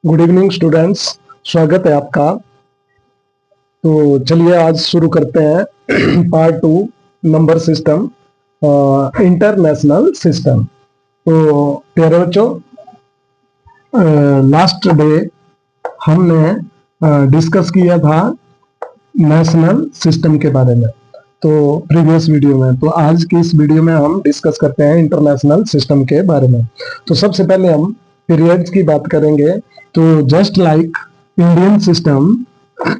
Good evening students, स्वागत है आपका। तो चलिए आज शुरू करते हैं part 2 number system, international system. तो प्यारे बच्चों, लास्ट डे हमने डिस्कस किया था नेशनल सिस्टम के बारे में, तो प्रीवियस वीडियो में। तो आज की इस वीडियो में हम डिस्कस करते हैं इंटरनेशनल सिस्टम के बारे में। तो सबसे पहले हम पीरियड्स की बात करेंगे। तो just like Indian system,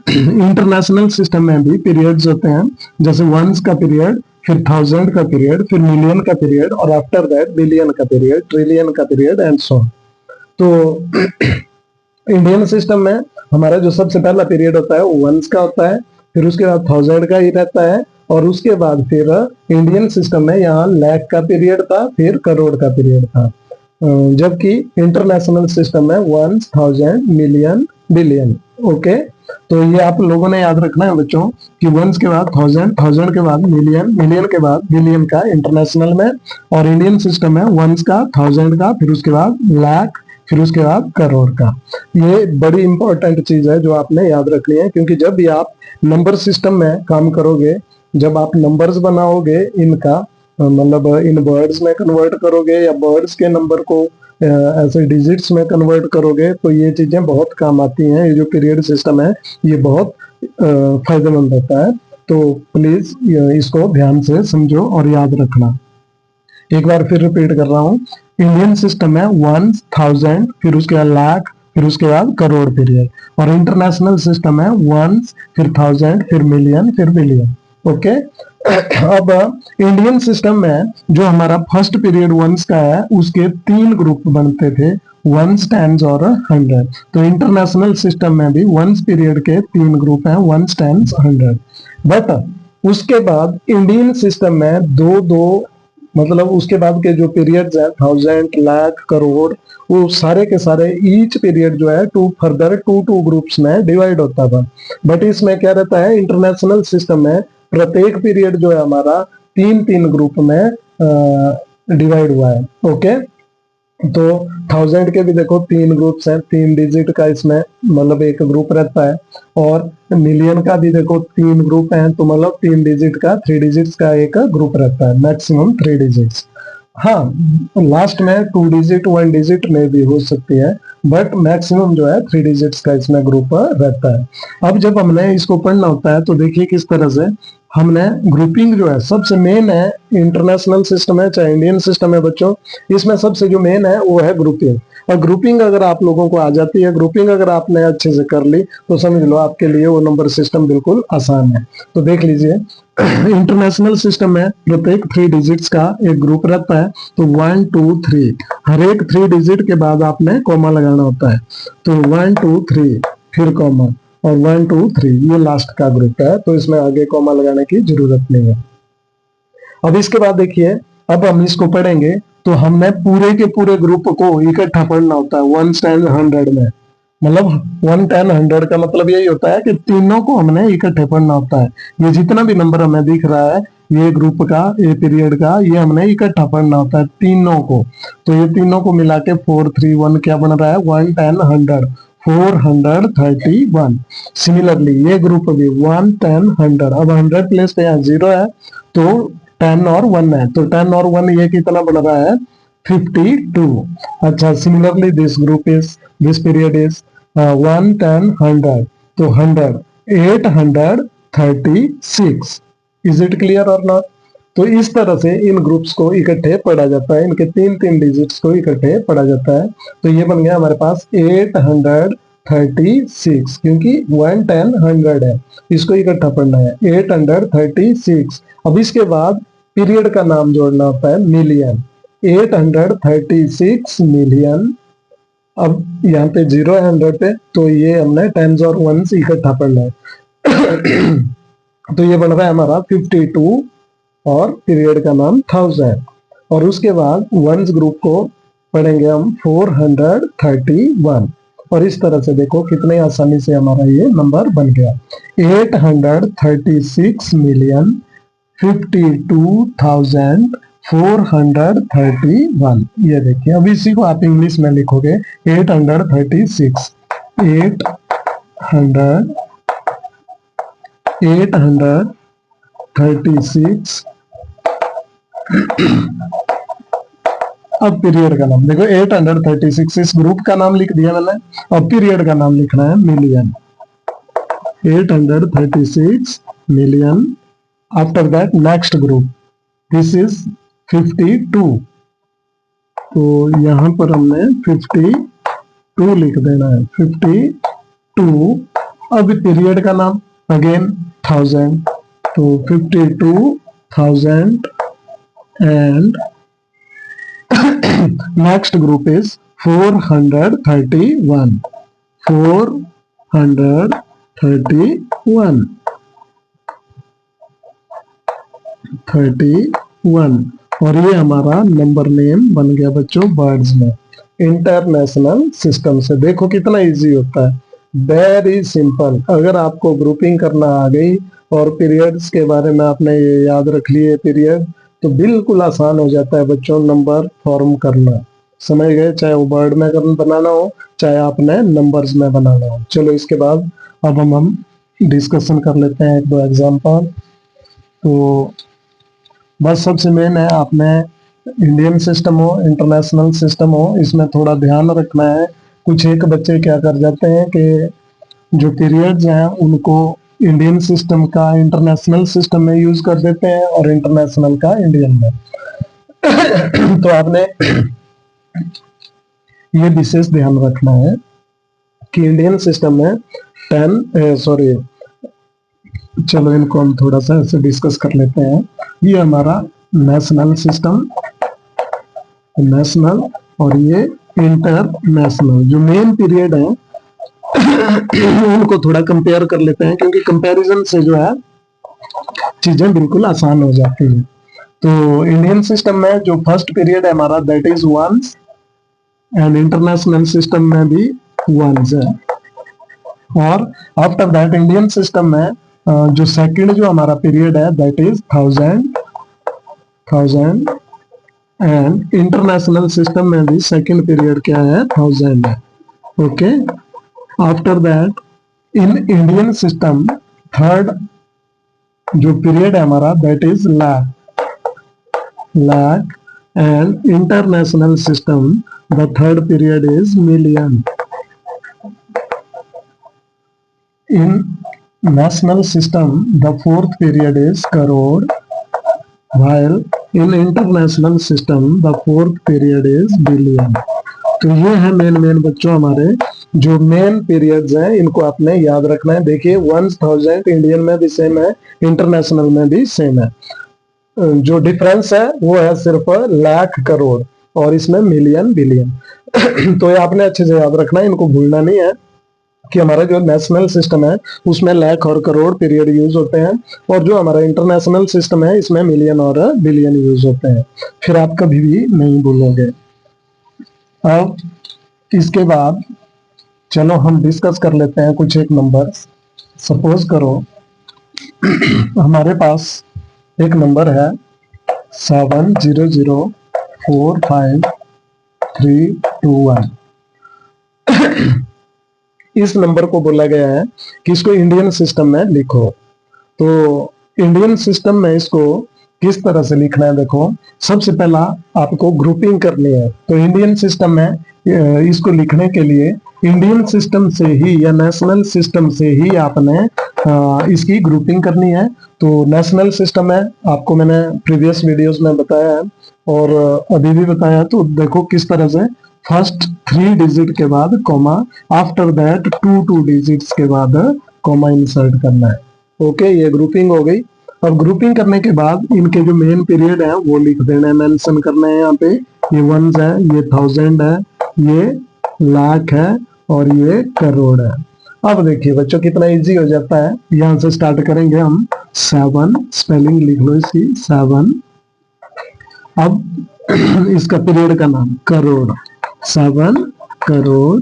international system में भी पीरियड्स होते हैं, जैसे वंस का पीरियड, फिर थाउजेंड का पीरियड, फिर मिलियन का पीरियड, और आफ्टर दैट बिलियन का पीरियड, ट्रिलियन का पीरियड एंड सो ऑन। तो इंडियन सिस्टम में हमारा जो सबसे पहला पीरियड होता है वो वंस का होता है, फिर उसके बाद थाउजेंड का ही रहता है, और उसके बाद फिर इंडियन सिस्टम में यहाँ लाख का पीरियड था, फिर करोड़ का पीरियड था। जबकि इंटरनेशनल सिस्टम में ones, thousand, million, billion. Okay, तो ये आप लोगों ने याद रखना है बच्चों कि वंस के बाद थाउजेंड, थाउजेंड के बाद मिलियन, मिलियन के बाद बिलियन का इंटरनेशनल में, और इंडियन सिस्टम में वंस का, थाउजेंड का, फिर उसके बाद लाख, फिर उसके बाद करोड़ का। ये बड़ी इंपॉर्टेंट चीज है जो आपने याद रखनी है, क्योंकि जब भी आप नंबर सिस्टम में काम करोगे, जब आप नंबर्स बनाओगे इनका, मतलब इन वर्ड्स में कन्वर्ट करोगे या वर्ड्स के नंबर को ऐसे डिजिट्स में कन्वर्ट करोगे, तो ये चीजें बहुत काम आती हैं। ये जो पीरियड सिस्टम है ये बहुत फायदेमंद होता है। तो प्लीज इसको ध्यान से समझो और याद रखना। एक बार फिर रिपीट कर रहा हूँ, इंडियन सिस्टम में वंस, थाउजेंड, फिर उसके बाद लाख, फिर उसके बाद करोड़ पीरियड, और इंटरनेशनल सिस्टम है वंस, फिर थाउजेंड, फिर मिलियन, फिर बिलियन। ओके, अब इंडियन सिस्टम में जो हमारा फर्स्ट पीरियड वंस का है, उसके 3 ग्रुप बनते थे, वंस, टेंस और 100। तो इंटरनेशनल सिस्टम में भी वंस पीरियड के 3 ग्रुप हैं, वंस, टेंस, 100। बट उसके बाद इंडियन सिस्टम में दो दो, मतलब उसके बाद के जो पीरियड्स है, थाउजेंड, लाख, करोड़, वो सारे के सारे ईच पीरियड जो है टू ग्रुप्स में डिवाइड होता था। बट इसमें क्या रहता है, इंटरनेशनल सिस्टम में प्रत्येक पीरियड जो है हमारा 3 ग्रुप में डिवाइड हुआ है। ओके, तो थाउजेंड के भी देखो 3 ग्रुप्स हैं, 3 डिजिट का इसमें मतलब एक ग्रुप रहता है, और मिलियन का भी देखो 3 ग्रुप हैं, तो मतलब 3 डिजिट का, 3 डिजिट्स का एक ग्रुप रहता है, मैक्सिमम 3 डिजिट्स। हाँ, लास्ट में 2 डिजिट, 1 डिजिट में भी हो सकती है, बट मैक्सिमम जो है 3 डिजिट्स का इसमें ग्रुप रहता है। अब जब हमने इसको पढ़ना होता है तो देखिए किस तरह से हमने ग्रुपिंग जो है, सबसे मेन है, इंटरनेशनल सिस्टम है चाहे इंडियन सिस्टम है बच्चों, इसमें सबसे जो मेन है वो है ग्रुपिंग। और ग्रुपिंग अगर आप लोगों को आ जाती है, ग्रुपिंग अगर आपने अच्छे से कर ली, तो समझ लो आपके लिए वो नंबर सिस्टम बिल्कुल आसान है। तो देख लीजिए, इंटरनेशनल सिस्टम में प्रत्येक 3 डिजिट्स का एक ग्रुप रहता है, तो 1 2 3, हर एक 3 डिजिट के बाद आपने कॉमा लगाना होता है। तो 1 2 3, फिर कॉमा, और 1 2 3 ये लास्ट का ग्रुप है, तो इसमें आगे कॉमा लगाने की जरूरत नहीं है। अब इसके बाद देखिए, अब हम इसको पढ़ेंगे तो हमने पूरे के पूरे ग्रुप को इकट्ठा पढ़ना होता है, 1 10 100 में। मतलब 1 10 100 का मतलब यही होता है कि तीनों को हमने इकट्ठे पढ़ना होता है। ये जितना भी नंबर हमें दिख रहा है, ये ग्रुप का, ये पीरियड का, ये हमने इकट्ठा पढ़ना होता है तीनों को। तो ये तीनों को मिला के 4 3 1 क्या बन रहा है, 1 10 100, 431। सिमिलरली ये ग्रुप भी 1 10 100, अब 100 प्लेस पे यहाँ 0 है, तो 10 और 1 है, तो 10 और 1 ये कितना बन रहा है, 52। अच्छा, similarly this group is, this period is 1 10 100, तो 100 836। इज इट क्लियर और नॉट? तो इस तरह से इन ग्रुप्स को इकट्ठे पढ़ा जाता है, इनके 3 डिजिट्स को इकट्ठे पढ़ा जाता है। तो ये बन गया हमारे पास 836, क्योंकि 1 10 100 है, इसको इकट्ठा पढ़ना है, 836। अब इसके बाद पीरियड का नाम जोड़ना होता है, मिलियन, 836 मिलियन। अब यहाँ पे 0 है 100 पे, तो ये हमने टेंस और वंस इकट्ठा पढ़ना है। तो ये बन रहा है हमारा 52, और पीरियड का नाम 1000। और उसके बाद वंस ग्रुप को पढ़ेंगे हम 431, और इस तरह से देखो कितने आसानी से हमारा ये नंबर बन गया, 836 मिलियन 52,000 431। ये देखिए, अब इसी को आप इंग्लिश में लिखोगे 836। 836। अब पीरियड का नाम देखो, 836 इस ग्रुप का नाम लिख दिया मैंने। अब पीरियड का नाम लिखना है million. 836 million. After that next group, this is 52। तो यहां पर हमने 52 लिख देना है, 52। अब पीरियड का नाम अगेन 1000, तो 52,000 एंड next group is 431। 431 और ये हमारा नंबर नेम बन गया बच्चों वर्ड्स में। इंटरनेशनल सिस्टम से देखो कितना इजी होता है, वेरी सिंपल। अगर आपको ग्रुपिंग करना आ गई और पीरियड्स के बारे में आपने ये याद रख लिए पीरियड, तो बिल्कुल आसान हो जाता है बच्चों नंबर फॉर्म करना। समझ गए, चाहे वो वर्ड में बनाना हो चाहे आपने नंबर्स में बनाना हो। चलो इसके बाद अब हम डिस्कशन कर लेते हैं एक दो एग्जांपल। तो बस सबसे मेन है, आपने इंडियन सिस्टम हो इंटरनेशनल सिस्टम हो, इसमें थोड़ा ध्यान रखना है। कुछ एक बच्चे क्या कर जाते हैं कि जो पीरियड्स हैं उनको इंडियन सिस्टम का इंटरनेशनल सिस्टम में यूज कर देते हैं और इंटरनेशनल का इंडियन में। तो आपने ये विशेष ध्यान रखना है कि इंडियन सिस्टम में 10 सॉरी, चलो इनको हम थोड़ा सा ऐसे डिस्कस कर लेते हैं। ये हमारा नेशनल सिस्टम, नेशनल, और ये इंटरनेशनल। जो मेन पीरियड है उनको थोड़ा कंपेयर कर लेते हैं, क्योंकि कंपैरिजन से जो है चीजें बिल्कुल आसान हो जाती हैं। तो इंडियन सिस्टम में जो फर्स्ट पीरियड है हमारा that is ones, and international system में भी वंस है। और आफ्टर दैट इंडियन सिस्टम में जो सेकंड जो हमारा पीरियड है that is 1000। And international system में भी सेकंड पीरियड क्या है 1000 है। Okay, after that in Indian system third जो पीरियड है हमारा that is lakh. And international system the third period is million. In national system the fourth period is crore, while in international system the fourth period is billion। तो ये है main बच्चों हमारे जो main periods हैं, इनको आपने याद रखना है। देखिए 1000 इंडियन में भी सेम है, इंटरनेशनल में भी सेम है। जो डिफरेंस है वो है सिर्फ लाख करोड़, और इसमें मिलियन बिलियन। तो ये आपने अच्छे से याद रखना है, इनको भूलना नहीं है कि हमारा जो नेशनल सिस्टम है उसमें लाख और करोड़ पीरियड यूज होते हैं, और जो हमारा इंटरनेशनल सिस्टम है इसमें मिलियन और बिलियन यूज होते हैं। फिर आप कभी भी नहीं भूलोगे। अब इसके बाद चलो हम डिस्कस कर लेते हैं कुछ एक नंबर। सपोज करो हमारे पास एक नंबर है 7004531। इस नंबर को बोला गया है कि इसको इंडियन सिस्टम में लिखो। तो इंडियन सिस्टम में इसको किस तरह से लिखना है, देखो सबसे पहला आपको ग्रुपिंग करनी है। तो इंडियन सिस्टम में इसको लिखने के लिए इंडियन सिस्टम से ही या नेशनल सिस्टम से ही आपने इसकी ग्रुपिंग करनी है। तो नेशनल सिस्टम है, आपको मैंने प्रीवियस वीडियोस में बताया है और अभी भी बताया। तो देखो किस तरह से फर्स्ट 3 डिजिट के बाद कॉमा, आफ्टर दैट 2 डिजिट्स के बाद कॉमा इंसर्ट करना है। ओके, ये ग्रुपिंग हो गई। अब ग्रुपिंग करने के बाद इनके जो मेन पीरियड है वो लिख देना है, मेंशन करना है। यहाँ पे ये वंस है, ये 1000 है, ये लाख है और ये करोड़ है। अब देखिए बच्चों कितना इजी हो जाता है। यहाँ से स्टार्ट करेंगे हम 7, स्पेलिंग लिख लो इसकी 7। अब इसका पीरियड का नाम करोड़, 7 करोड़।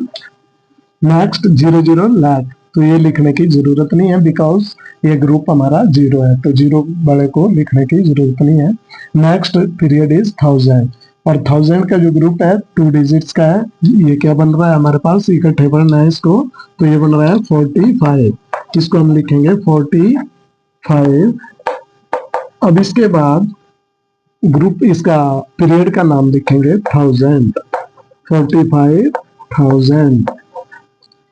नेक्स्ट 00 लाख, तो ये लिखने की जरूरत नहीं है, बिकॉज ये ग्रुप हमारा 0 है, तो 0 वाले को लिखने की जरूरत नहीं है। नेक्स्ट पीरियड इज 1000, और 1000 का जो ग्रुप है 2 डिजिट्स का है। ये क्या बन रहा है हमारे पास, इकट्ठे पढ़ना है इसको, तो ये बन रहा है 45, इसको हम लिखेंगे 45। अब इसके बाद ग्रुप, इसका पीरियड का नाम लिखेंगे 1000, 45,000।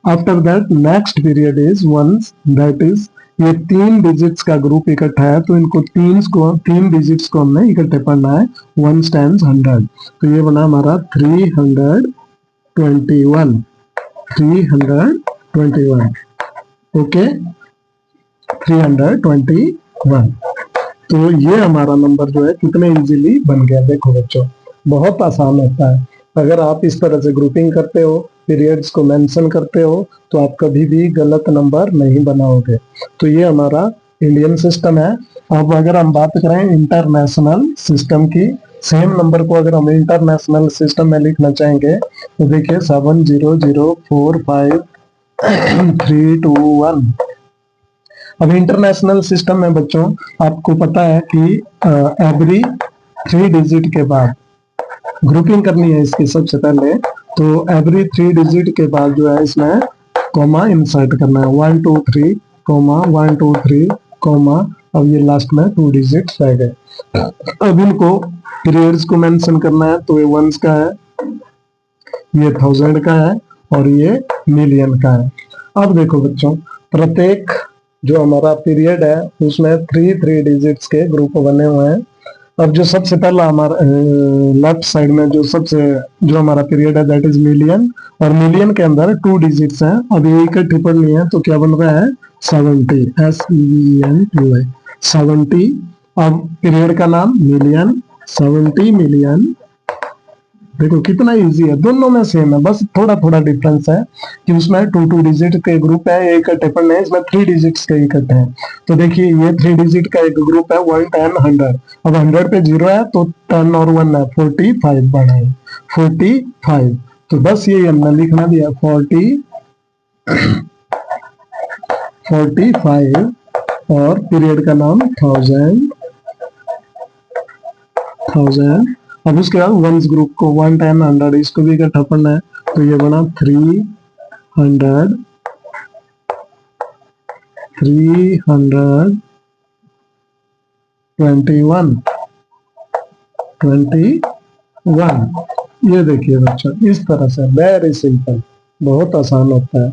After that next period is ones, that is ये 3 डिजिट्स का ग्रुप इकट्ठा है, तो इनको 3 डिजिट्स को हमने इकट्ठे पढ़ना है। 1 टाइम्स 100, तो ये बना हमारा 321, 321, ओके 321। तो ये हमारा नंबर जो है कितने इजीली बन गया। देखो बच्चों, बहुत आसान होता है। अगर आप इस तरह से ग्रुपिंग करते हो, पीरियड्स को मेंशन करते हो, तो आप कभी भी गलत नंबर नहीं बनाओगे। तो ये हमारा इंडियन सिस्टम है। अब अगर हम बात करें इंटरनेशनल सिस्टम की, सेम नंबर को अगर हम इंटरनेशनल सिस्टम में लिखना चाहेंगे तो देखिए 70045 321। अब इंटरनेशनल सिस्टम में बच्चों आपको पता है कि एवरी 3 डिजिट के बाद ग्रुपिंग करनी है इसकी। सबसे पहले तो एवरी 3 डिजिट के बाद जो है इसमें कॉमा इंसर्ट करना है, 1 2 3 कॉमा 1 2 3 कॉमा, अब ये लास्ट में 2 डिजिट रह गए। अब इनको पीरियड्स को मेंशन करना है, तो ये वंस का है, ये 1000 का है, और ये मिलियन का है। अब देखो बच्चों, प्रत्येक जो हमारा पीरियड है उसमें 3 डिजिट्स के ग्रुप बने हुए हैं। अब जो सबसे पहला हमारा लेफ्ट साइड में जो हमारा पीरियड है दैट इज मिलियन, और मिलियन के अंदर 2 डिजिट्स हैं। अब ये इकट्ठी पढ़नी है, तो क्या बन रहा है 70, SEVENTY 70। अब पीरियड का नाम मिलियन, 70 मिलियन। देखो कितना इजी है, दोनों में सेम है, बस थोड़ा थोड़ा डिफरेंस है कि उसमें 2 डिजिट के ग्रुप है, ये इकट्ठे पढ़ने हैं, इसमें 3 डिजिट्स के इकट्ठे हैं। तो देखिए ये 3 डिजिट का एक ग्रुप है 1 10 100। अब 100 पे 0 है तो 10 और 1 है, 45 बना है 45। तो बस ये हमने लिखना भी है 45 और पीरियड का नाम 1000। अब उसके बाद वंस ग्रुप को 1 10 100 इसको भी इकट्ठा पढ़ना है, तो ये बना 321। ये देखिए बच्चों, इस तरह से वेरी सिंपल, बहुत आसान होता है।